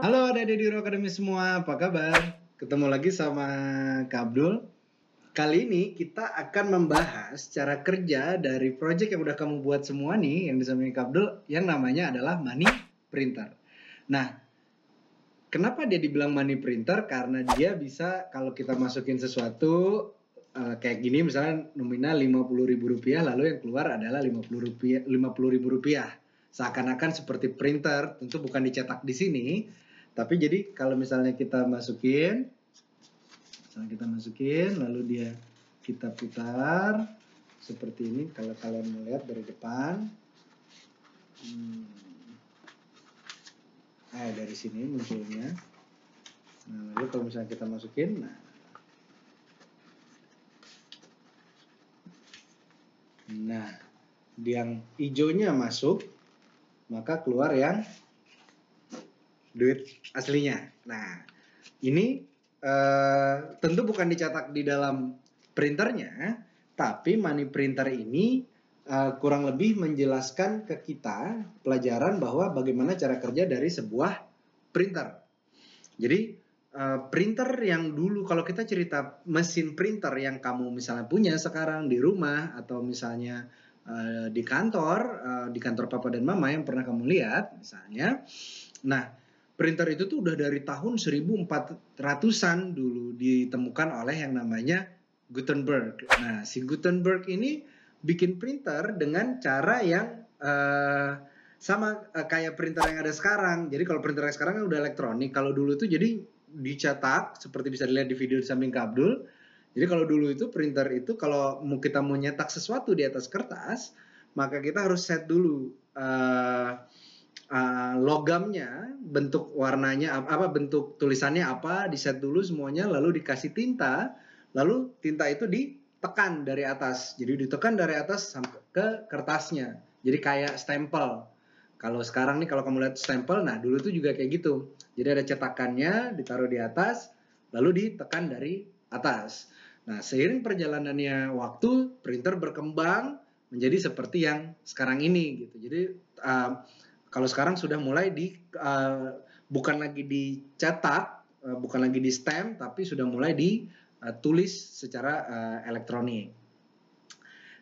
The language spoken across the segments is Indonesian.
Halo adik-adik di Hero Academy semua, apa kabar? Ketemu lagi sama Kak Abdul. Kali ini kita akan membahas cara kerja dari project yang udah kamu buat semua nih, yang disampaikan Kak Abdul, yang namanya adalah money printer. Nah, kenapa dia dibilang money printer? Karena dia bisa kalau kita masukin sesuatu kayak gini, misalnya nominal Rp50.000, lalu yang keluar adalah Rp50.000. Seakan-akan seperti printer, tentu bukan dicetak di sini, tapi jadi kalau misalnya kita masukin, lalu dia kita putar seperti ini. Kalau kalian melihat dari depan, dari sini munculnya. Nah, lalu kalau misalnya kita masukin, nah yang hijaunya masuk, maka keluar yang duit aslinya. Nah, ini tentu bukan dicetak di dalam printernya, tapi money printer ini kurang lebih menjelaskan ke kita pelajaran bahwa bagaimana cara kerja dari sebuah printer. Jadi printer yang dulu, kalau kita cerita mesin printer yang kamu misalnya punya sekarang di rumah, atau misalnya di kantor papa dan mama yang pernah kamu lihat misalnya. Nah, printer itu tuh udah dari tahun 1400-an dulu ditemukan oleh yang namanya Gutenberg. Nah, si Gutenberg ini bikin printer dengan cara yang sama kayak printer yang ada sekarang. Jadi kalau printer yang sekarang kan udah elektronik. Kalau dulu tuh jadi dicetak, seperti bisa dilihat di video di samping Kak Abdul. Jadi kalau dulu itu printer itu kalau kita mau nyetak sesuatu di atas kertas, maka kita harus set dulu logamnya, bentuk warnanya apa, bentuk tulisannya apa, di set dulu semuanya, lalu dikasih tinta, lalu tinta itu ditekan dari atas. Jadi ditekan dari atas sampai ke kertasnya. Jadi kayak stempel. Kalau sekarang nih, kalau kamu lihat stempel, nah dulu tuh juga kayak gitu. Jadi ada cetakannya, ditaruh di atas, lalu ditekan dari atas. Nah, seiring perjalanannya waktu, printer berkembang menjadi seperti yang sekarang ini gitu. Jadi kalau sekarang sudah mulai bukan lagi dicetak, bukan lagi di stamp, tapi sudah mulai ditulis secara elektronik.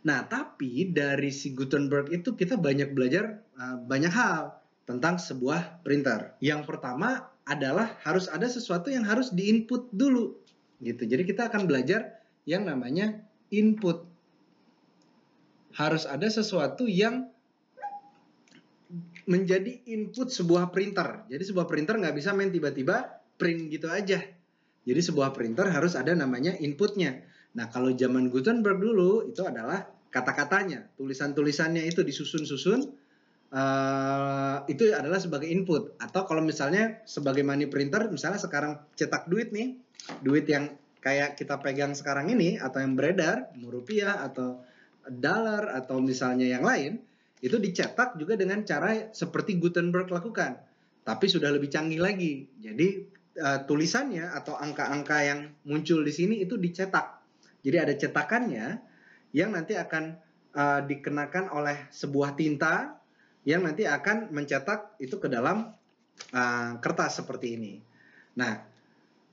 Nah, tapi dari si Gutenberg itu kita banyak belajar banyak hal tentang sebuah printer. Yang pertama adalah harus ada sesuatu yang harus diinput dulu, gitu. Jadi kita akan belajar yang namanya input. Harus ada sesuatu yang menjadi input sebuah printer. Jadi sebuah printer nggak bisa main tiba-tiba print gitu aja. Jadi sebuah printer harus ada namanya inputnya. Nah, kalau zaman Gutenberg dulu itu adalah kata-katanya, tulisan-tulisannya itu disusun-susun, itu adalah sebagai input. Atau kalau misalnya sebagai money printer, misalnya sekarang cetak duit nih, duit yang kayak kita pegang sekarang ini, atau yang beredar, mau rupiah atau dolar atau misalnya yang lain, itu dicetak juga dengan cara seperti Gutenberg lakukan, tapi sudah lebih canggih lagi. Jadi tulisannya atau angka-angka yang muncul di sini itu dicetak. Jadi ada cetakannya yang nanti akan dikenakan oleh sebuah tinta yang nanti akan mencetak itu ke dalam kertas seperti ini. Nah,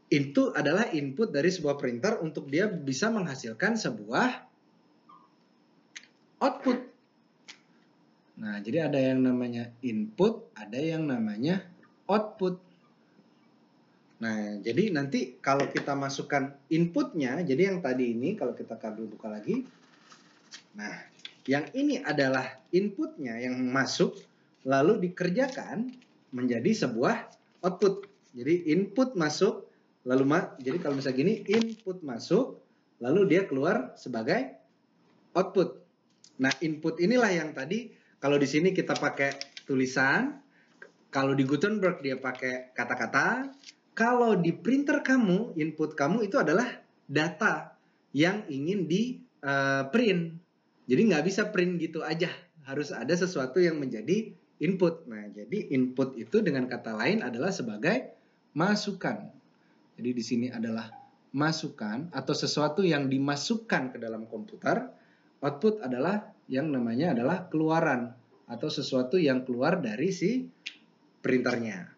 itu adalah input dari sebuah printer untuk dia bisa menghasilkan sebuah output. Nah, jadi ada yang namanya input, ada yang namanya output. Nah, jadi nanti kalau kita masukkan inputnya, jadi yang tadi ini kalau kita buka lagi, nah, yang ini adalah inputnya yang masuk, lalu dikerjakan menjadi sebuah output. Jadi input masuk, lalu jadi kalau misalnya gini, input masuk, lalu dia keluar sebagai output. Nah, input inilah yang tadi, kalau di sini kita pakai tulisan, kalau di Gutenberg dia pakai kata-kata. Kalau di printer kamu, input kamu itu adalah data yang ingin di print. Jadi nggak bisa print gitu aja. Harus ada sesuatu yang menjadi input. Nah, jadi input itu dengan kata lain adalah sebagai masukan. Jadi di sini adalah masukan atau sesuatu yang dimasukkan ke dalam komputer. Output adalah yang namanya adalah keluaran atau sesuatu yang keluar dari si printernya.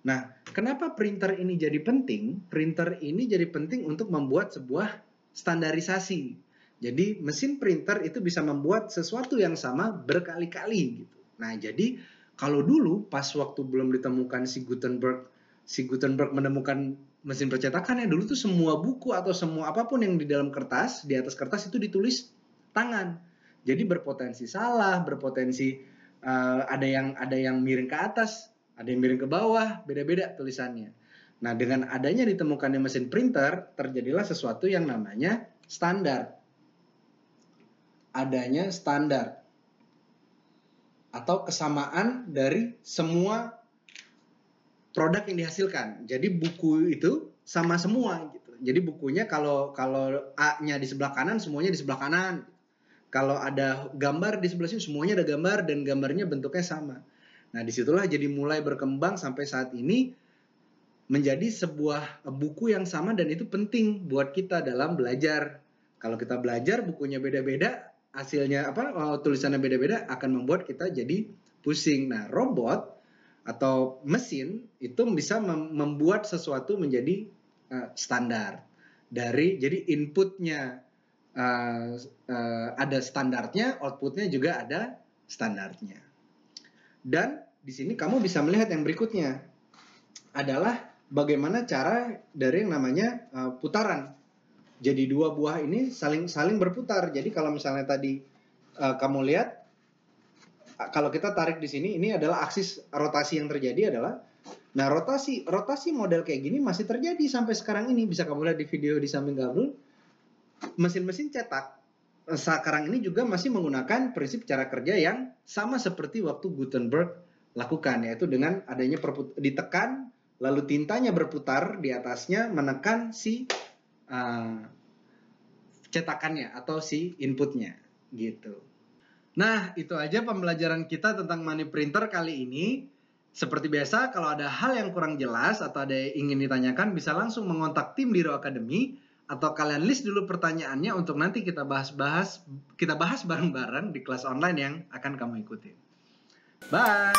Nah, kenapa printer ini jadi penting? Printer ini jadi penting untuk membuat sebuah standarisasi. Jadi mesin printer itu bisa membuat sesuatu yang sama berkali-kali gitu. Nah, jadi kalau dulu pas waktu belum ditemukan si Gutenberg menemukan mesin percetakan ya, dulu tuh semua buku atau semua apapun yang di dalam kertas, di atas kertas itu ditulis tangan. Jadi berpotensi salah, berpotensi ada yang miring ke atas, ada yang miring ke bawah, beda-beda tulisannya. Nah, dengan adanya ditemukannya mesin printer, terjadilah sesuatu yang namanya standar. Adanya standar atau kesamaan dari semua produk yang dihasilkan. Jadi buku itu sama semua gitu. Jadi bukunya kalau A-nya di sebelah kanan, semuanya di sebelah kanan. Kalau ada gambar di sebelah sini, semuanya ada gambar dan gambarnya bentuknya sama. Nah, disitulah jadi mulai berkembang sampai saat ini menjadi sebuah buku yang sama, dan itu penting buat kita dalam belajar. Kalau kita belajar bukunya beda-beda, hasilnya tulisannya beda-beda, akan membuat kita jadi pusing. Nah, robot atau mesin itu bisa membuat sesuatu menjadi standar. Jadi inputnya ada standarnya, outputnya juga ada standarnya. Dan di sini kamu bisa melihat yang berikutnya adalah bagaimana cara dari yang namanya putaran. Jadi dua buah ini saling berputar. Jadi kalau misalnya tadi kamu lihat, kalau kita tarik di sini, ini adalah aksis rotasi yang terjadi adalah, nah rotasi model kayak gini masih terjadi sampai sekarang ini. Bisa kamu lihat di video di samping Gabriel. Mesin-mesin cetak sekarang ini juga masih menggunakan prinsip cara kerja yang sama seperti waktu Gutenberg lakukan, yaitu dengan adanya ditekan, lalu tintanya berputar di atasnya menekan si cetakannya atau si inputnya gitu. Nah, itu aja pembelajaran kita tentang money printer kali ini. Seperti biasa, kalau ada hal yang kurang jelas atau ada yang ingin ditanyakan, bisa langsung mengontak tim Diro Academy, atau kalian list dulu pertanyaannya untuk nanti kita bahas bareng-bareng di kelas online yang akan kamu ikuti. Bye!